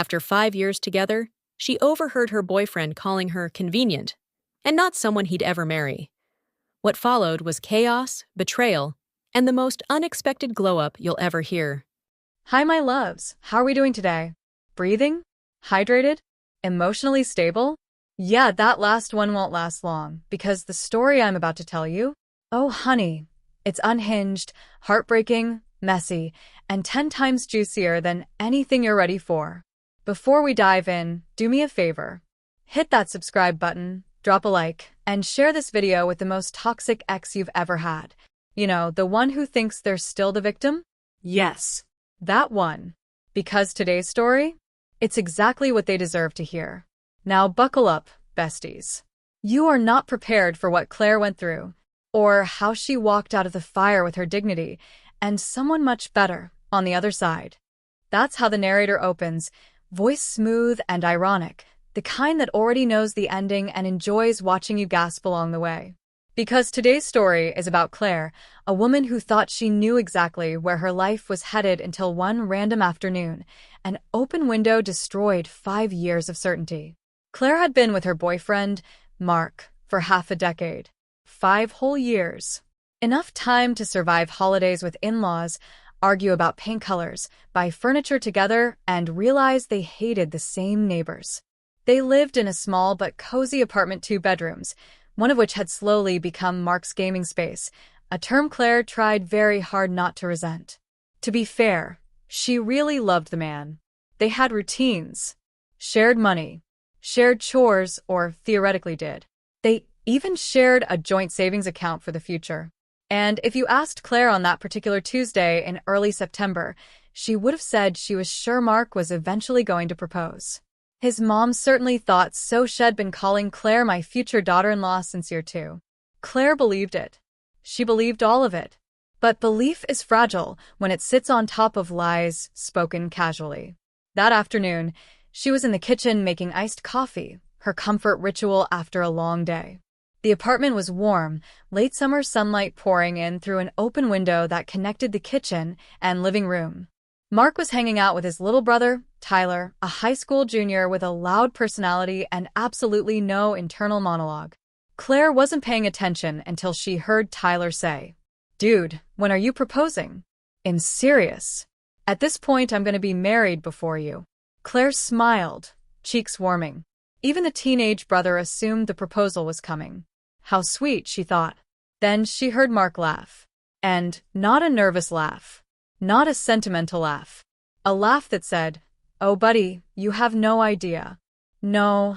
After 5 years together, she overheard her boyfriend calling her convenient and not someone he'd ever marry. What followed was chaos, betrayal, and the most unexpected glow-up you'll ever hear. Hi, my loves. How are we doing today? Breathing? Hydrated? Emotionally stable? Yeah, that last one won't last long, because the story I'm about to tell you, oh honey, it's unhinged, heartbreaking, messy, and 10 times juicier than anything you're ready for. Before we dive in, do me a favor. Hit that subscribe button, drop a like, and share this video with the most toxic ex you've ever had. You know, the one who thinks they're still the victim? Yes, that one. Because today's story? It's exactly what they deserve to hear. Now buckle up, besties. You are not prepared for what Claire went through, or how she walked out of the fire with her dignity, and someone much better on the other side. That's how the narrator opens, voice smooth and ironic, the kind that already knows the ending and enjoys watching you gasp along the way. Because today's story is about Claire, a woman who thought she knew exactly where her life was headed until one random afternoon, an open window destroyed 5 years of certainty. Claire had been with her boyfriend, Mark, for half a decade. 5 whole years. Enough time to survive holidays with in-laws, argue about paint colors, buy furniture together, and realize they hated the same neighbors. They lived in a small but cozy apartment, 2 bedrooms, one of which had slowly become Mark's gaming space, a term Claire tried very hard not to resent. To be fair, she really loved the man. They had routines, shared money, shared chores, or theoretically did. They even shared a joint savings account for the future. And if you asked Claire on that particular Tuesday in early September, she would have said she was sure Mark was eventually going to propose. His mom certainly thought so. She'd been calling Claire my future daughter-in-law since year 2. Claire believed it. She believed all of it. But belief is fragile when it sits on top of lies spoken casually. That afternoon, she was in the kitchen making iced coffee, her comfort ritual after a long day. The apartment was warm, late summer sunlight pouring in through an open window that connected the kitchen and living room. Mark was hanging out with his little brother, Tyler, a high school junior with a loud personality and absolutely no internal monologue. Claire wasn't paying attention until she heard Tyler say, "Dude, when are you proposing? I'm serious. At this point, I'm going to be married before you." Claire smiled, cheeks warming. Even the teenage brother assumed the proposal was coming. How sweet, she thought. Then she heard Mark laugh. And not a nervous laugh. Not a sentimental laugh. A laugh that said, "Oh, buddy, you have no idea." "No,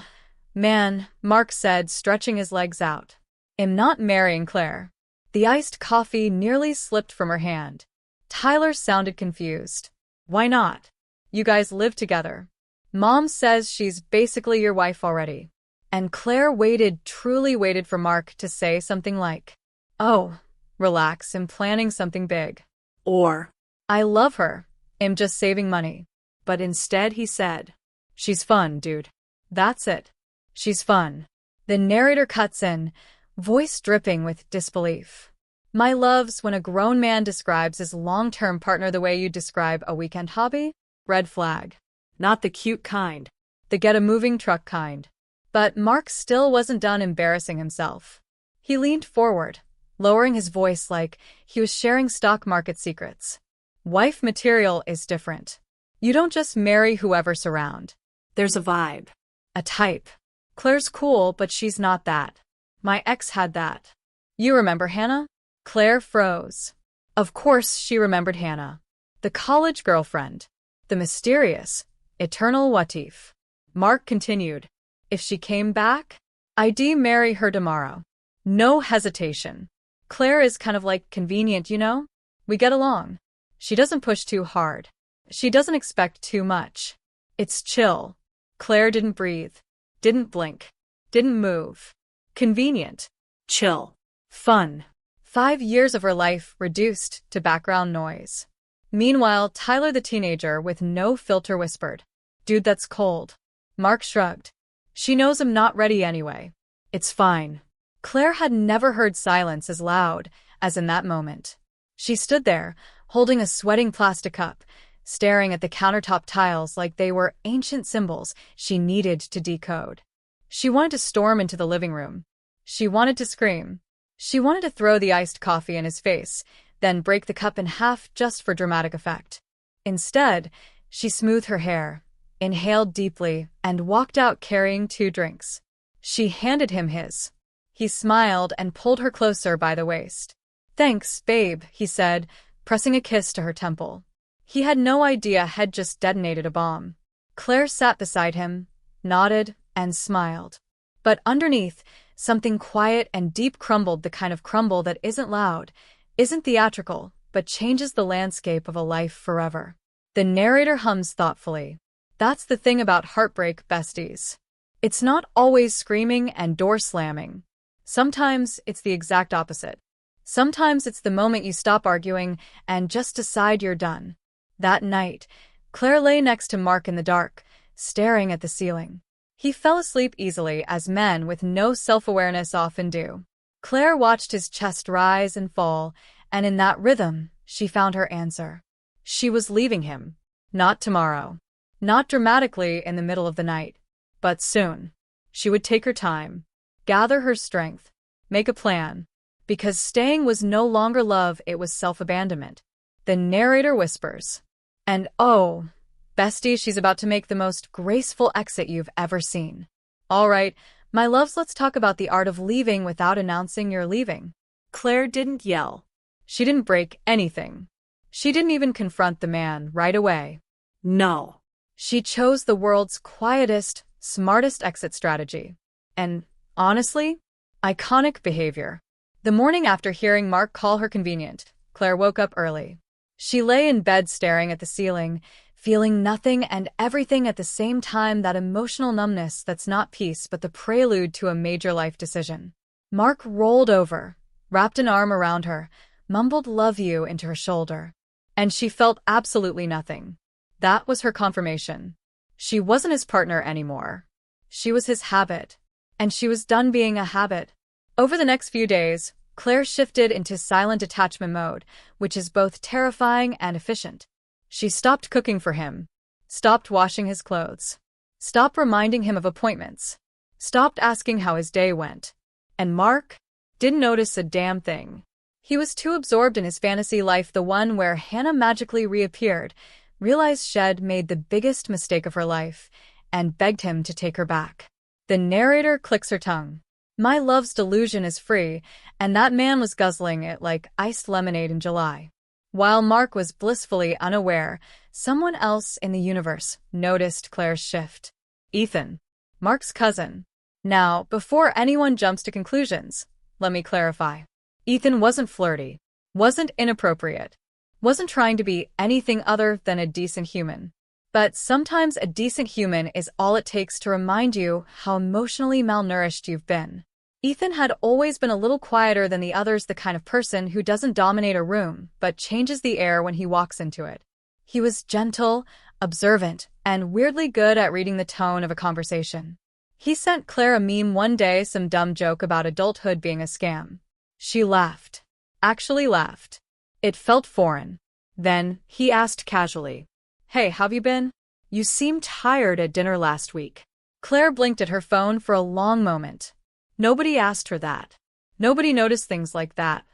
man," Mark said, stretching his legs out. "I'm not marrying Claire." The iced coffee nearly slipped from her hand. Tyler sounded confused. "Why not? You guys live together. Mom says she's basically your wife already." And Claire waited, truly waited for Mark to say something like, "Oh, relax, I'm planning something big." Or, "I love her, I'm just saving money." But instead he said, "She's fun, dude. That's it. She's fun." The narrator cuts in, voice dripping with disbelief. My loves, when a grown man describes his long-term partner the way you describe a weekend hobby, red flag. Not the cute kind. The get-a-moving truck kind. But Mark still wasn't done embarrassing himself. He leaned forward, lowering his voice like he was sharing stock market secrets. Wife material is different. You don't just marry whoever's around. There's a vibe. A type. Claire's cool, but she's not that. My ex had that. You remember Hannah? Claire froze. Of course she remembered Hannah. The college girlfriend. The mysterious, eternal what if. Mark continued. If she came back, I'd marry her tomorrow. No hesitation. Claire is kind of like convenient, you know? We get along. She doesn't push too hard. She doesn't expect too much. It's chill. Claire didn't breathe. Didn't blink. Didn't move. Convenient. Chill. Fun. 5 years of her life reduced to background noise. Meanwhile, Tyler the teenager with no filter whispered, "Dude, that's cold." Mark shrugged. "She knows I'm not ready anyway. It's fine." Claire had never heard silence as loud as in that moment. She stood there, holding a sweating plastic cup, staring at the countertop tiles like they were ancient symbols she needed to decode. She wanted to storm into the living room. She wanted to scream. She wanted to throw the iced coffee in his face, then break the cup in half just for dramatic effect. Instead, she smoothed her hair, inhaled deeply, and walked out carrying 2 drinks. She handed him his. He smiled and pulled her closer by the waist. "Thanks, babe," he said, pressing a kiss to her temple. He had no idea had just detonated a bomb. Claire sat beside him, nodded, and smiled. But underneath, something quiet and deep crumbled, the kind of crumble that isn't loud, isn't theatrical, but changes the landscape of a life forever. The narrator hums thoughtfully. That's the thing about heartbreak, besties. It's not always screaming and door slamming. Sometimes it's the exact opposite. Sometimes it's the moment you stop arguing and just decide you're done. That night, Claire lay next to Mark in the dark, staring at the ceiling. He fell asleep easily, as men with no self-awareness often do. Claire watched his chest rise and fall, and in that rhythm, she found her answer. She was leaving him. Not tomorrow. Not dramatically in the middle of the night. But soon. She would take her time, gather her strength, make a plan. Because staying was no longer love, it was self-abandonment. The narrator whispers. And oh, bestie, she's about to make the most graceful exit you've ever seen. All right, my loves, let's talk about the art of leaving without announcing you're leaving. Claire didn't yell. She didn't break anything. She didn't even confront the man right away. No. She chose the world's quietest, smartest exit strategy. And, honestly, iconic behavior. The morning after hearing Mark call her convenient, Claire woke up early. She lay in bed staring at the ceiling, feeling nothing and everything at the same time, that emotional numbness that's not peace but the prelude to a major life decision. Mark rolled over, wrapped an arm around her, mumbled "love you" into her shoulder. And she felt absolutely nothing. That was her confirmation. She wasn't his partner anymore. She was his habit. And she was done being a habit. Over the next few days, Claire shifted into silent attachment mode, which is both terrifying and efficient. She stopped cooking for him, stopped washing his clothes, stopped reminding him of appointments, stopped asking how his day went. And Mark didn't notice a damn thing. He was too absorbed in his fantasy life, the one where Hannah magically reappeared, realized she'd made the biggest mistake of her life, and begged him to take her back. The narrator clicks her tongue. My love's delusion is free, and that man was guzzling it like iced lemonade in July. While Mark was blissfully unaware, someone else in the universe noticed Claire's shift. Ethan, Mark's cousin. Now, before anyone jumps to conclusions, let me clarify. Ethan wasn't flirty, wasn't inappropriate, wasn't trying to be anything other than a decent human. But sometimes a decent human is all it takes to remind you how emotionally malnourished you've been. Ethan had always been a little quieter than the others, the kind of person who doesn't dominate a room, but changes the air when he walks into it. He was gentle, observant, and weirdly good at reading the tone of a conversation. He sent Claire a meme one day, some dumb joke about adulthood being a scam. She laughed. Actually laughed. It felt foreign. Then, he asked casually, "Hey, how've you been? You seemed tired at dinner last week." Claire blinked at her phone for a long moment. Nobody asked her that. Nobody noticed things like that.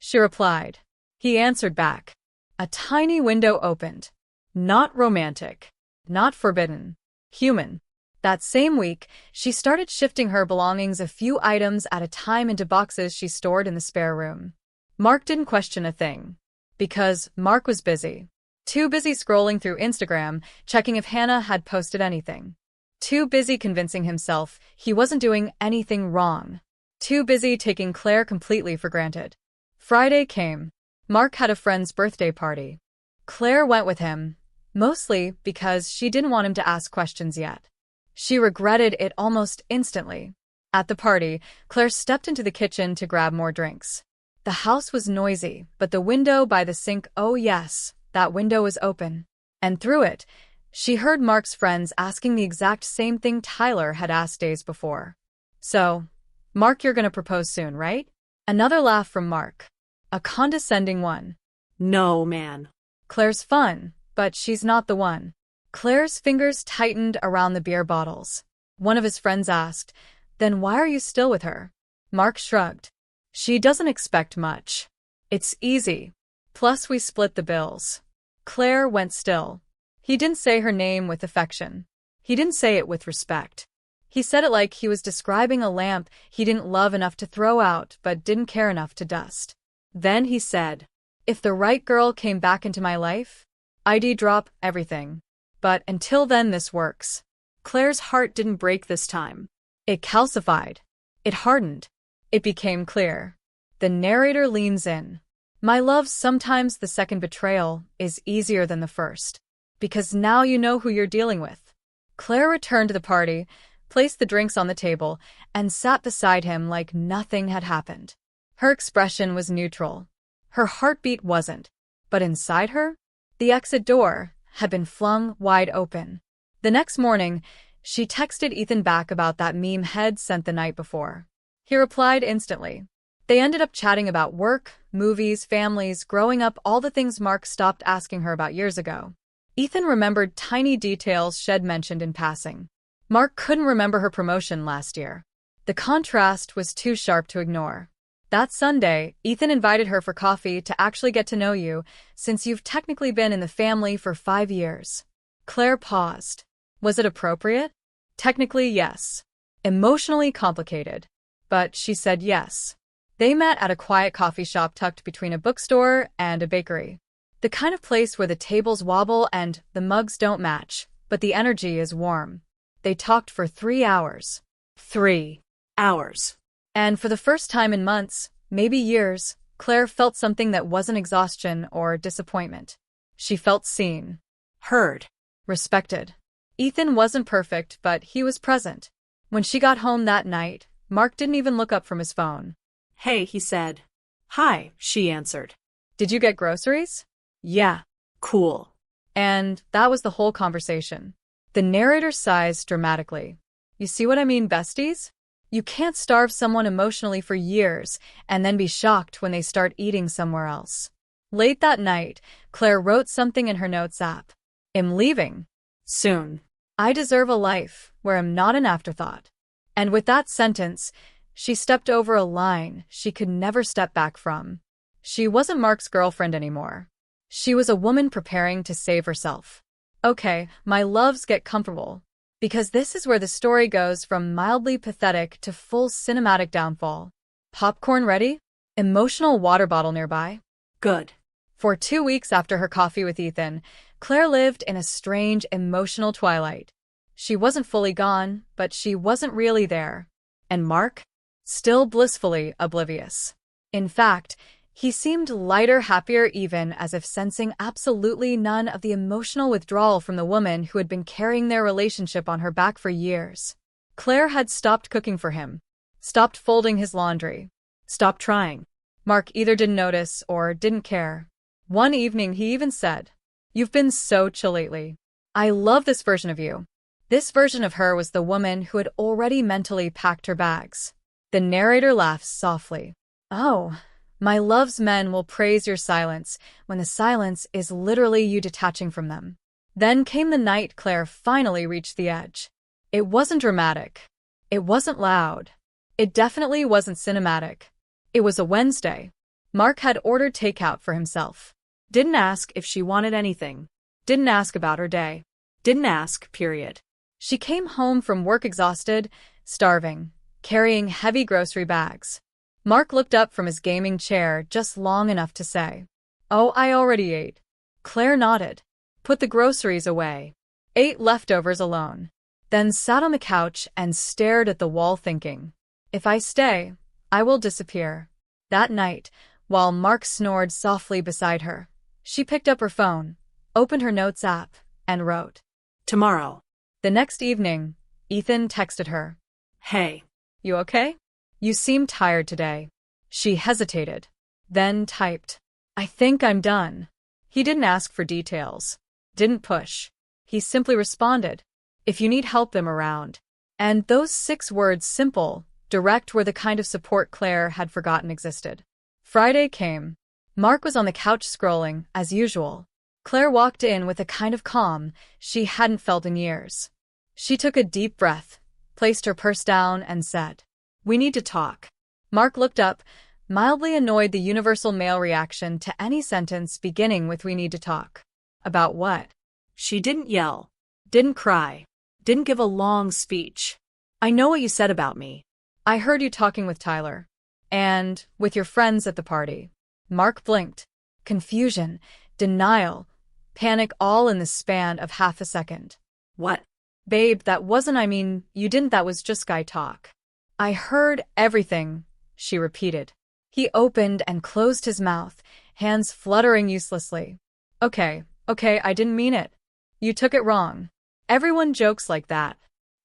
She replied. He answered back. A tiny window opened. Not romantic. Not forbidden. Human. That same week, she started shifting her belongings a few items at a time into boxes she stored in the spare room. Mark didn't question a thing. Because Mark was busy. Too busy scrolling through Instagram, checking if Hannah had posted anything. Too busy convincing himself he wasn't doing anything wrong. Too busy taking Claire completely for granted. Friday came. Mark had a friend's birthday party. Claire went with him, mostly because she didn't want him to ask questions yet. She regretted it almost instantly. At the party, Claire stepped into the kitchen to grab more drinks. The house was noisy, but the window by the sink, oh yes, that window was open. And through it, she heard Mark's friends asking the exact same thing Tyler had asked days before. So, Mark, you're gonna propose soon, right? Another laugh from Mark. A condescending one. No, man. Claire's fun, but she's not the one. Claire's fingers tightened around the beer bottles. One of his friends asked, "Then why are you still with her?" Mark shrugged. "She doesn't expect much. It's easy. Plus we split the bills." Claire went still. He didn't say her name with affection. He didn't say it with respect. He said it like he was describing a lamp he didn't love enough to throw out but didn't care enough to dust. Then he said, "If the right girl came back into my life, I'd drop everything. But until then this works." Claire's heart didn't break this time. It calcified. It hardened. It became clear. The narrator leans in. "My love, sometimes the second betrayal is easier than the first. Because now you know who you're dealing with." Claire returned to the party, placed the drinks on the table, and sat beside him like nothing had happened. Her expression was neutral. Her heartbeat wasn't. But inside her, the exit door had been flung wide open. The next morning, she texted Ethan back about that meme Head sent the night before. He replied instantly. They ended up chatting about work, movies, families, growing up, all the things Mark stopped asking her about years ago. Ethan remembered tiny details Shed mentioned in passing. Mark couldn't remember her promotion last year. The contrast was too sharp to ignore. That Sunday, Ethan invited her for coffee to actually get to know you, since you've technically been in the family for 5 years. Claire paused. Was it appropriate? Technically, yes. Emotionally complicated. But she said yes. They met at a quiet coffee shop tucked between a bookstore and a bakery. The kind of place where the tables wobble and the mugs don't match, but the energy is warm. They talked for 3 hours. 3 hours. And for the first time in months, maybe years, Claire felt something that wasn't exhaustion or disappointment. She felt seen, heard, respected. Ethan wasn't perfect, but he was present. When she got home that night, Mark didn't even look up from his phone. "Hey," he said. "Hi," she answered. "Did you get groceries?" "Yeah." "Cool." And that was the whole conversation. The narrator sighs dramatically. "You see what I mean, besties? You can't starve someone emotionally for years and then be shocked when they start eating somewhere else." Late that night, Claire wrote something in her notes app. "I'm leaving. Soon. I deserve a life where I'm not an afterthought." And with that sentence, she stepped over a line she could never step back from. She wasn't Mark's girlfriend anymore. She was a woman preparing to save herself. Okay, my loves, get comfortable. Because this is where the story goes from mildly pathetic to full cinematic downfall. Popcorn ready? Emotional water bottle nearby? Good. For 2 weeks after her coffee with Ethan, Claire lived in a strange emotional twilight. She wasn't fully gone, but she wasn't really there. And Mark? Still blissfully oblivious. In fact, he seemed lighter, happier, even as if sensing absolutely none of the emotional withdrawal from the woman who had been carrying their relationship on her back for years. Claire had stopped cooking for him, stopped folding his laundry, stopped trying. Mark either didn't notice or didn't care. One evening he even said, "You've been so chill lately. I love this version of you." This version of her was the woman who had already mentally packed her bags. The narrator laughs softly. "Oh, my love's, men will praise your silence when the silence is literally you detaching from them." Then came the night Claire finally reached the edge. It wasn't dramatic. It wasn't loud. It definitely wasn't cinematic. It was a Wednesday. Mark had ordered takeout for himself. Didn't ask if she wanted anything. Didn't ask about her day. Didn't ask, period. She came home from work exhausted, starving, carrying heavy grocery bags. Mark looked up from his gaming chair just long enough to say, "Oh, I already ate." Claire nodded, put the groceries away, ate leftovers alone, then sat on the couch and stared at the wall thinking, "If I stay, I will disappear." That night, while Mark snored softly beside her, she picked up her phone, opened her notes app, and wrote, "Tomorrow." The next evening, Ethan texted her, "Hey. You okay? You seem tired today." She hesitated, then typed, "I think I'm done." He didn't ask for details, didn't push. He simply responded, "If you need help, I'm around." And those 6 words, simple, direct, were the kind of support Claire had forgotten existed. Friday came. Mark was on the couch scrolling, as usual. Claire walked in with a kind of calm she hadn't felt in years. She took a deep breath, placed her purse down, and said, "We need to talk." Mark looked up, mildly annoyed, the universal male reaction to any sentence beginning with "we need to talk." About what? She didn't yell, didn't cry, didn't give a long speech. "I know what you said about me." "I heard you talking with Tyler. And with your friends at the party." Mark blinked. Confusion, denial, panic, all in the span of half a second. "What?" "Babe, that wasn't, you didn't, that was just guy talk." "I heard everything," she repeated. He opened and closed his mouth, hands fluttering uselessly. Okay, I didn't mean it. You took it wrong. Everyone jokes like that.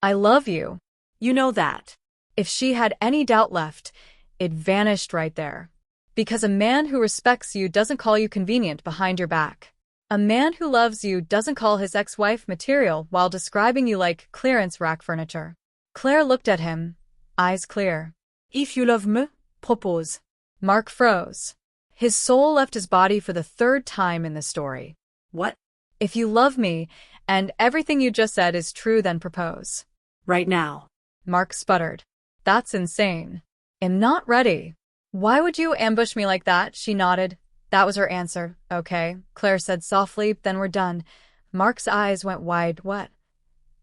I love you." "You know that." If she had any doubt left, it vanished right there. Because a man who respects you doesn't call you convenient behind your back. A man who loves you doesn't call his ex-wife material while describing you like clearance rack furniture. Claire looked at him, eyes clear. "If you love me, propose." Mark froze. His soul left his body for the third time in the story. "What?" "If you love me, and everything you just said is true, then propose." "Right now." Mark sputtered. "That's insane. I'm not ready." "Why would you ambush me like that?" She nodded. That was her answer. "Okay," Claire said softly, "then we're done." Mark's eyes went wide. "What?"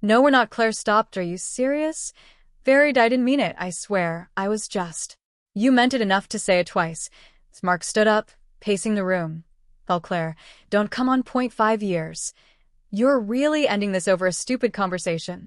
"No, we're not." Claire stopped. "Are you serious?" "Very, I didn't mean it, I swear. I was just—" "You meant it enough to say it twice." Mark stood up, pacing the room. "Well, Claire, don't come on. 5 years. You're really ending this over a stupid conversation."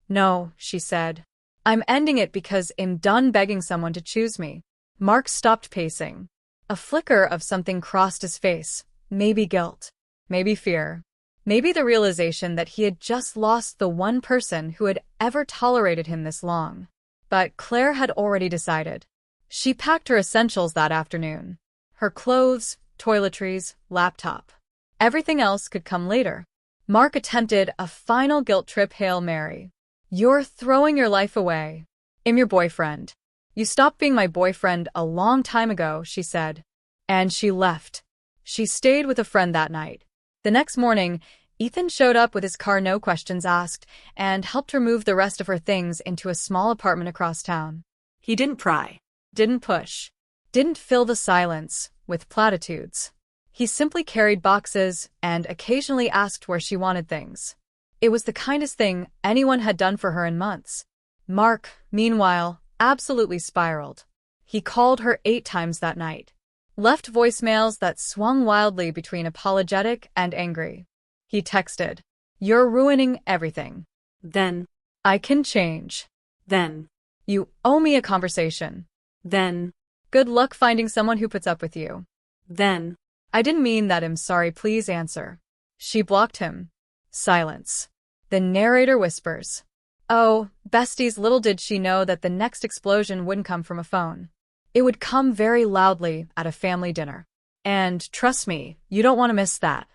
"No," she said. "I'm ending it because I'm done begging someone to choose me." Mark stopped pacing. A flicker of something crossed his face. Maybe guilt. Maybe fear. Maybe the realization that he had just lost the one person who had ever tolerated him this long. But Claire had already decided. She packed her essentials that afternoon. Her clothes, toiletries, laptop. Everything else could come later. Mark attempted a final guilt trip Hail Mary. "You're throwing your life away. I'm your boyfriend." "You stopped being my boyfriend a long time ago," she said. And she left. She stayed with a friend that night. The next morning, Ethan showed up with his car, no questions asked, and helped her move the rest of her things into a small apartment across town. He didn't pry. Didn't push. Didn't fill the silence with platitudes. He simply carried boxes and occasionally asked where she wanted things. It was the kindest thing anyone had done for her in months. Mark, meanwhile, absolutely spiraled. He called her 8 times that night. Left voicemails that swung wildly between apologetic and angry. He texted, "You're ruining everything." Then. "I can change." Then. "You owe me a conversation." Then. "Good luck finding someone who puts up with you." Then. "I didn't mean that. I'm sorry. Please answer." She blocked him. Silence. The narrator whispers. Oh, besties, little did she know that the next explosion wouldn't come from a phone. It would come very loudly at a family dinner. And trust me, you don't want to miss that.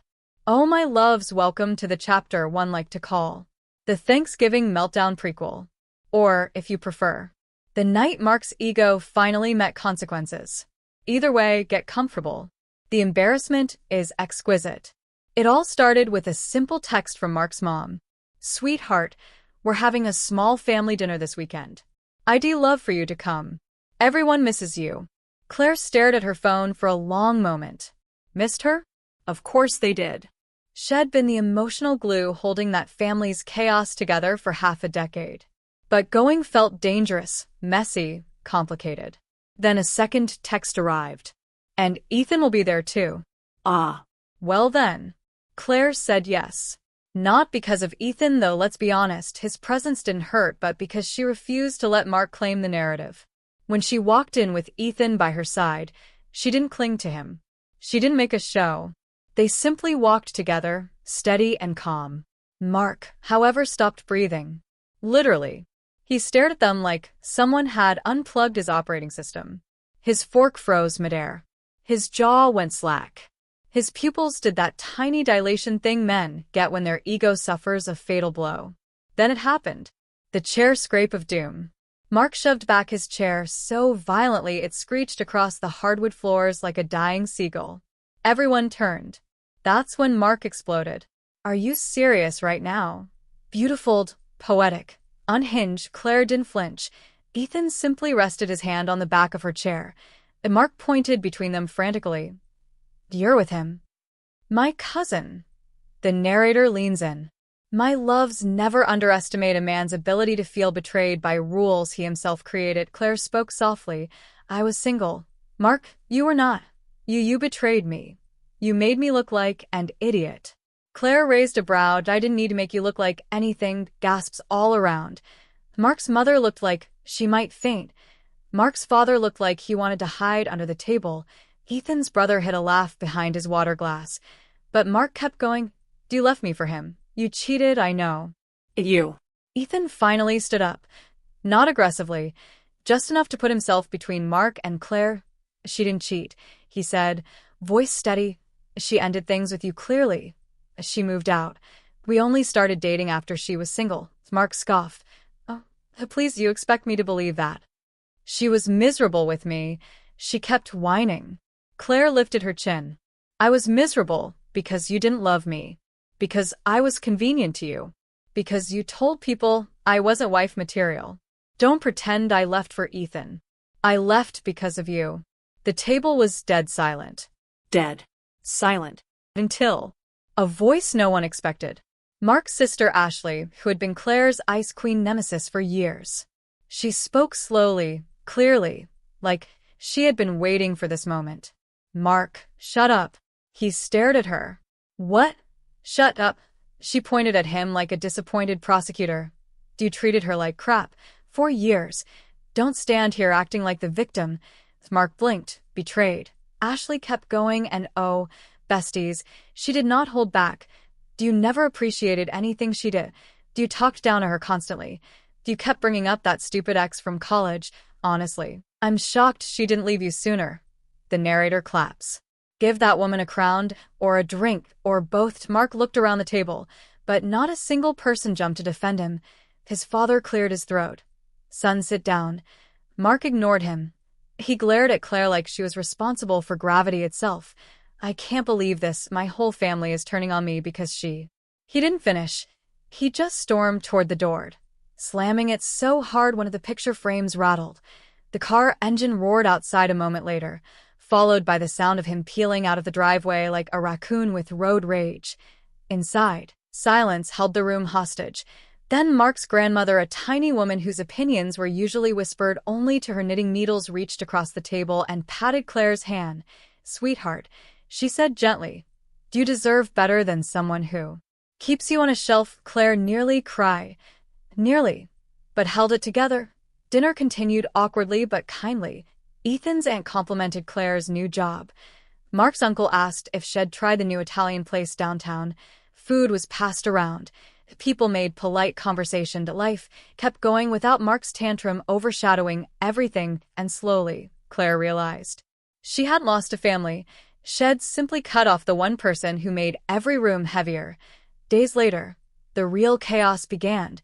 Oh, my loves, welcome to the chapter one like to call the Thanksgiving Meltdown prequel. Or, if you prefer, the night Mark's ego finally met consequences. Either way, get comfortable. The embarrassment is exquisite. It all started with a simple text from Mark's mom. "Sweetheart, we're having a small family dinner this weekend. I'd love for you to come. Everyone misses you." Claire stared at her phone for a long moment. Missed her? Of course they did. She'd been the emotional glue holding that family's chaos together for half a decade. But going felt dangerous, messy, complicated. Then a second text arrived. "And Ethan will be there too." Ah. Well then. Claire said yes. Not because of Ethan, though, let's be honest, his presence didn't hurt, but because she refused to let Mark claim the narrative. When she walked in with Ethan by her side, she didn't cling to him. She didn't make a show. They simply walked together, steady and calm. Mark, however, stopped breathing. Literally. He stared at them like someone had unplugged his operating system. His fork froze midair. His jaw went slack. His pupils did that tiny dilation thing men get when their ego suffers a fatal blow. Then it happened. The chair scrape of doom. Mark shoved back his chair so violently it screeched across the hardwood floors like a dying seagull. Everyone turned. That's when Mark exploded. Are you serious right now? Beautiful, poetic, unhinged, Claire didn't flinch. Ethan simply rested his hand on the back of her chair, and Mark pointed between them frantically. You're with him. My cousin. The narrator leans in. My loves never underestimate a man's ability to feel betrayed by rules he himself created. Claire spoke softly. I was single. Mark, you were not. You betrayed me. You made me look like an idiot. Claire raised a brow. I didn't need to make you look like anything. Gasps all around. Mark's mother looked like she might faint. Mark's father looked like he wanted to hide under the table. Ethan's brother hid a laugh behind his water glass. But Mark kept going. You left me for him. You cheated, I know. You. Ethan finally stood up. Not aggressively, just enough to put himself between Mark and Claire. She didn't cheat, he said, voice steady. She ended things with you clearly. She moved out. We only started dating after she was single. Mark scoffed. Oh, please, you expect me to believe that? She was miserable with me. She kept whining. Claire lifted her chin. I was miserable because you didn't love me. Because I was convenient to you. Because you told people I wasn't wife material. Don't pretend I left for Ethan. I left because of you. The table was dead silent. Dead. Silent. Until a voice no one expected. Mark's sister Ashley, who had been Claire's Ice Queen nemesis for years. She spoke slowly, clearly, like she had been waiting for this moment. Mark, shut up. He stared at her. What? Shut up. She pointed at him like a disappointed prosecutor. You treated her like crap. 4 years. Don't stand here acting like the victim. Mark blinked, betrayed. Ashley kept going and oh, besties, she did not hold back. You never appreciated anything she did. You talked down to her constantly. You kept bringing up that stupid ex from college. Honestly, I'm shocked she didn't leave you sooner. The narrator claps. Give that woman a crown, or a drink, or both. Mark looked around the table, but not a single person jumped to defend him. His father cleared his throat. Son, sit down. Mark ignored him. He glared at Claire like she was responsible for gravity itself. I can't believe this. My whole family is turning on me because she... He didn't finish. He just stormed toward the door, slamming it so hard one of the picture frames rattled. The car engine roared outside a moment later, followed by the sound of him peeling out of the driveway like a raccoon with road rage. Inside, silence held the room hostage. Then Mark's grandmother, a tiny woman whose opinions were usually whispered only to her knitting needles, reached across the table and patted Claire's hand. Sweetheart, she said gently, you deserve better than someone who keeps you on a shelf. Claire nearly cried. Nearly, but held it together. Dinner continued awkwardly but kindly. Ethan's aunt complimented Claire's new job. Mark's uncle asked if she'd tried the new Italian place downtown. Food was passed around. People made polite conversation. Life kept going without Mark's tantrum overshadowing everything, and slowly, Claire realized she hadn't lost a family. She'd simply cut off the one person who made every room heavier. Days later, the real chaos began.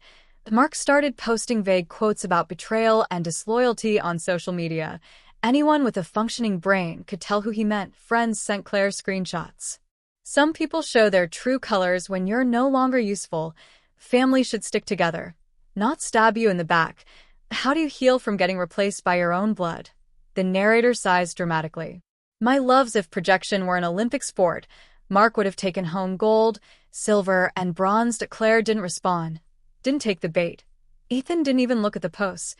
Mark started posting vague quotes about betrayal and disloyalty on social media. Anyone with a functioning brain could tell who he meant. Friends sent Claire screenshots. Some people show their true colors when you're no longer useful. Family should stick together, not stab you in the back. How do you heal from getting replaced by your own blood? The narrator sighs dramatically. My loves, if projection were an Olympic sport, Mark would have taken home gold, silver, and bronze. Claire didn't respond, didn't take the bait. Ethan didn't even look at the posts.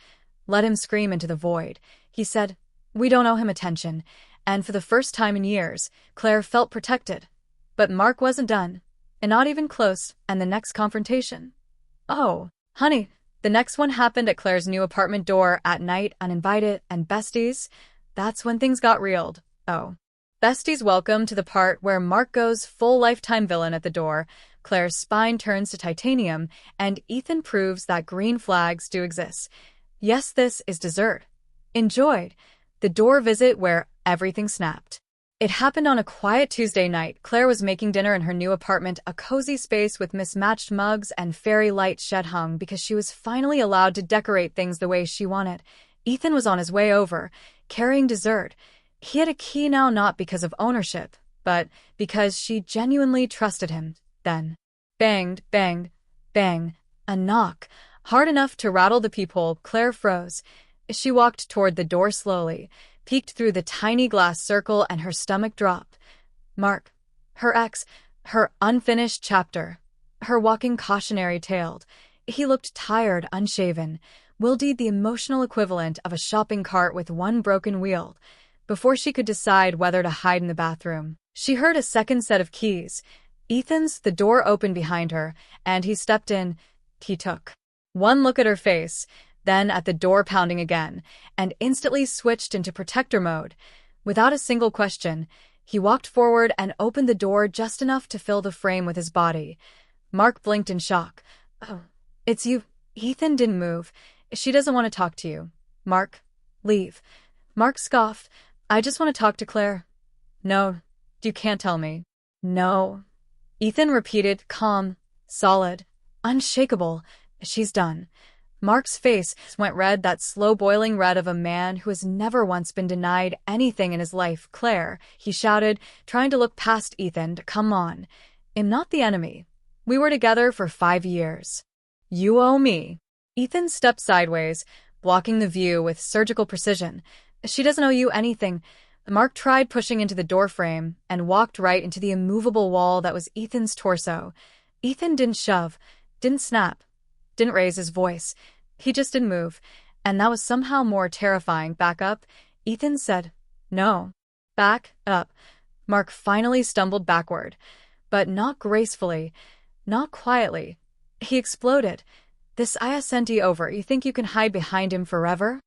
Let him scream into the void. He said, we don't owe him attention. And for the first time in years, Claire felt protected. But Mark wasn't done, and not even close. And the next confrontation? Oh, honey, the next one happened at Claire's new apartment door at night, uninvited, and besties. That's when things got real. Oh. Besties, welcome to the part where Mark goes full lifetime villain at the door. Claire's spine turns to titanium, and Ethan proves that green flags do exist. Yes, this is dessert. Enjoyed. The door visit where everything snapped. It happened on a quiet Tuesday night. Claire was making dinner in her new apartment, a cozy space with mismatched mugs and fairy lights shed hung because she was finally allowed to decorate things the way she wanted. Ethan was on his way over, carrying dessert. He had a key now, not because of ownership, but because she genuinely trusted him. Then, banged, banged, bang, a knock, hard enough to rattle the peephole. Claire froze. She walked toward the door slowly, peeked through the tiny glass circle, and her stomach dropped. Mark, her ex, her unfinished chapter, her walking cautionary tale. He looked tired, unshaven, wildeed, the emotional equivalent of a shopping cart with one broken wheel. Before she could decide whether to hide in the bathroom, she heard a second set of keys. Ethan's. The door opened behind her, and he stepped in. He took one look at her face, then at the door pounding again, and instantly switched into protector mode. Without a single question, he walked forward and opened the door just enough to fill the frame with his body. Mark blinked in shock. "Oh, it's you." Ethan didn't move. "She doesn't want to talk to you. Mark, leave." Mark scoffed. "I just want to talk to Claire." "No, you can't tell me." "No." Ethan repeated, calm, solid, unshakable. "She's done." Mark's face went red, that slow-boiling red of a man who has never once been denied anything in his life. "Claire," he shouted, trying to look past Ethan. "Come on. I'm not the enemy. We were together for 5 years. You owe me." Ethan stepped sideways, blocking the view with surgical precision. "She doesn't owe you anything." Mark tried pushing into the doorframe and walked right into the immovable wall that was Ethan's torso. Ethan didn't shove, didn't snap, didn't raise his voice. He just didn't move, and that was somehow more terrifying. "Back up," Ethan said. "No." "Back up." Mark finally stumbled backward, but not gracefully, not quietly. He exploded. "This isn't over. You think you can hide behind him forever?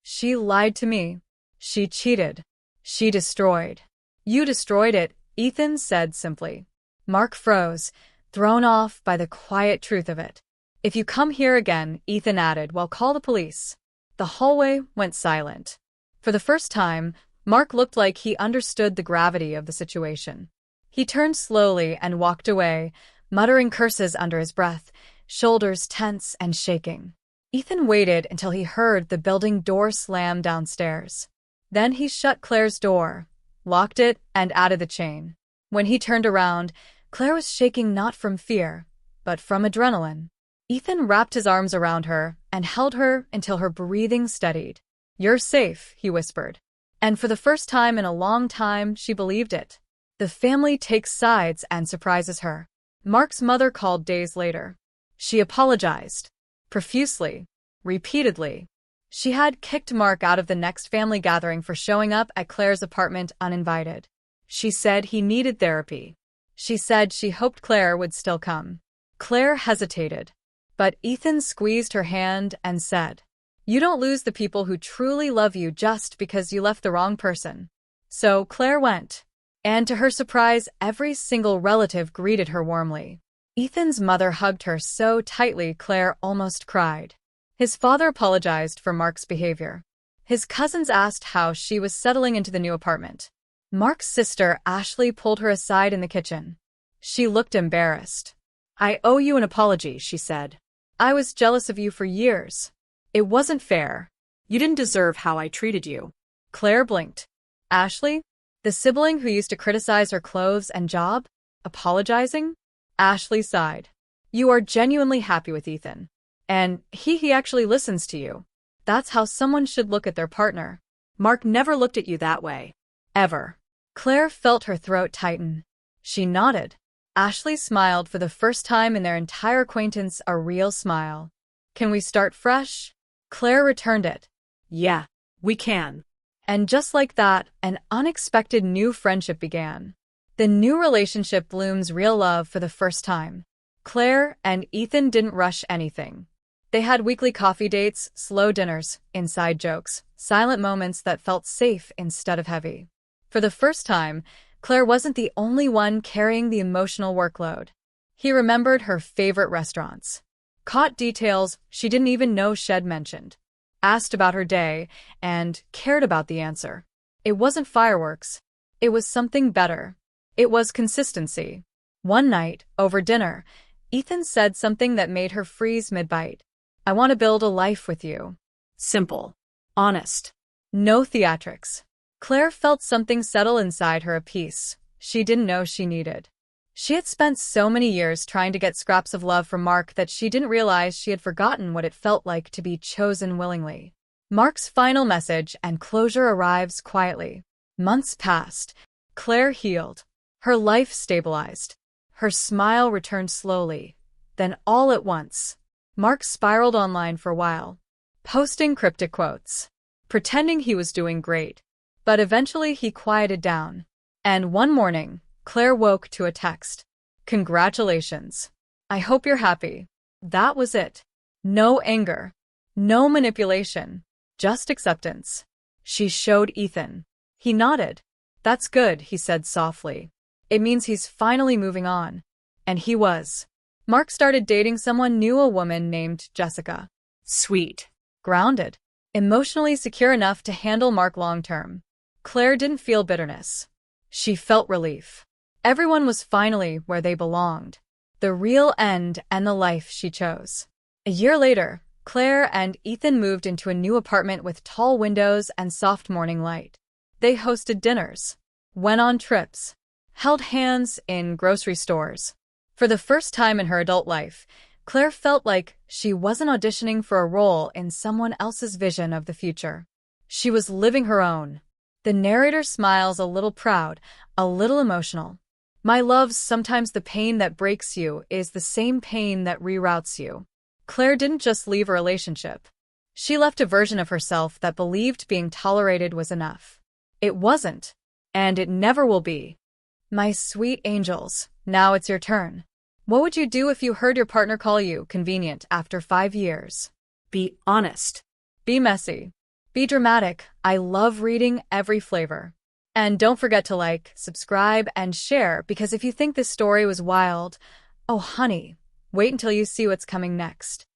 She lied to me. She cheated. She destroyed." "You destroyed it," Ethan said simply. Mark froze, thrown off by the quiet truth of it. "If you come here again," Ethan added, "well, call the police." The hallway went silent. For the first time, Mark looked like he understood the gravity of the situation. He turned slowly and walked away, muttering curses under his breath, shoulders tense and shaking. Ethan waited until he heard the building door slam downstairs. Then he shut Claire's door, locked it, and added the chain. When he turned around, Claire was shaking not from fear, but from adrenaline. Ethan wrapped his arms around her and held her until her breathing steadied. "You're safe," he whispered. And for the first time in a long time, she believed it. The family takes sides and surprises her. Mark's mother called days later. She apologized. Profusely. Repeatedly. She had kicked Mark out of the next family gathering for showing up at Claire's apartment uninvited. She said he needed therapy. She said she hoped Claire would still come. Claire hesitated. But Ethan squeezed her hand and said, "You don't lose the people who truly love you just because you left the wrong person." So Claire went. And to her surprise, every single relative greeted her warmly. Ethan's mother hugged her so tightly Claire almost cried. His father apologized for Mark's behavior. His cousins asked how she was settling into the new apartment. Mark's sister, Ashley, pulled her aside in the kitchen. She looked embarrassed. "I owe you an apology," she said. "I was jealous of you for years. It wasn't fair. You didn't deserve how I treated you." Claire blinked. Ashley? The sibling who used to criticize her clothes and job? Apologizing? Ashley sighed. "You are genuinely happy with Ethan. And he actually listens to you. That's how someone should look at their partner." "Mark never looked at you that way. Ever." Claire felt her throat tighten. She nodded. Ashley smiled for the first time in their entire acquaintance, a real smile. "Can we start fresh?" Claire returned it. "Yeah, we can." And just like that, an unexpected new friendship began. The new relationship blooms real love for the first time. Claire and Ethan didn't rush anything. They had weekly coffee dates, slow dinners, inside jokes, silent moments that felt safe instead of heavy. For the first time, Claire wasn't the only one carrying the emotional workload. He remembered her favorite restaurants, caught details she didn't even know she'd mentioned, asked about her day, and cared about the answer. It wasn't fireworks. It was something better. It was consistency. One night, over dinner, Ethan said something that made her freeze mid-bite. "I want to build a life with you." Simple. Honest. No theatrics. Claire felt something settle inside her, a peace she didn't know she needed. She had spent so many years trying to get scraps of love from Mark that she didn't realize she had forgotten what it felt like to be chosen willingly. Mark's final message and closure arrives quietly. Months passed. Claire healed. Her life stabilized. Her smile returned slowly. Then all at once, Mark spiraled online for a while, posting cryptic quotes, pretending he was doing great. But eventually he quieted down. And one morning, Claire woke to a text. "Congratulations. I hope you're happy." That was it. No anger. No manipulation. Just acceptance. She showed Ethan. He nodded. "That's good," he said softly. "It means he's finally moving on." And he was. Mark started dating someone new, a woman named Jessica. Sweet. Grounded. Emotionally secure enough to handle Mark long-term. Claire didn't feel bitterness. She felt relief. Everyone was finally where they belonged. The real end and the life she chose. A year later, Claire and Ethan moved into a new apartment with tall windows and soft morning light. They hosted dinners, went on trips, held hands in grocery stores. For the first time in her adult life, Claire felt like she wasn't auditioning for a role in someone else's vision of the future. She was living her own. The narrator smiles, a little proud, a little emotional. "My loves, sometimes the pain that breaks you is the same pain that reroutes you." Claire didn't just leave a relationship. She left a version of herself that believed being tolerated was enough. It wasn't, and it never will be. My sweet angels, now it's your turn. What would you do if you heard your partner call you convenient after 5 years? Be honest. Be messy. Be dramatic. I love reading every flavor. And don't forget to like, subscribe, and share, because if you think this story was wild, oh honey, wait until you see what's coming next.